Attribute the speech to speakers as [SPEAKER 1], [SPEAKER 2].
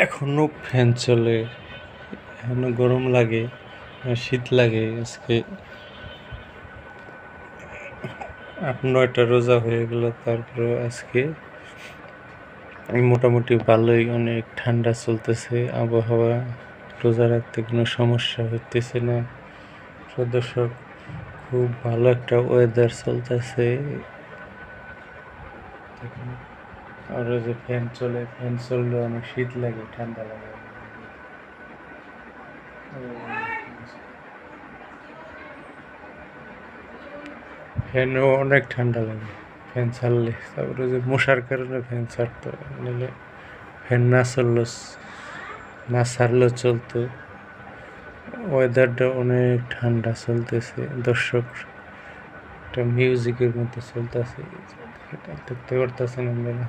[SPEAKER 1] এখনো ফ্যান চলে, এখনো গরম লাগে, শীত লাগে। আজকে 8-9টা রোজা হয়ে গেল, তারপরে আজকে মোটামুটি ভালোই, অনেক ঠান্ডা চলতেছে আবহাওয়া। রোজা রাখতে কোনো সমস্যা হইতেছে না। দর্শক, খুব ভালো একটা ওয়েদার চলতেছে। আর ওই যে ফ্যান চলে, ফ্যান চললেও অনেক শীত লাগে, ঠান্ডা লাগে। ফ্যানেও অনেক ঠান্ডা লাগে ফ্যান ছাড়লে। তারপরে যে মশার কারণে ফ্যান ছাড়তে হয়, নাহলে ফ্যান না ছাড়লেও চলতো। ওয়েদারটা অনেক ঠান্ডা চলতেছে দর্শক, একটা মিউজিকের মতো চলতেছে, দেখতে পারতেছেন আপনারা।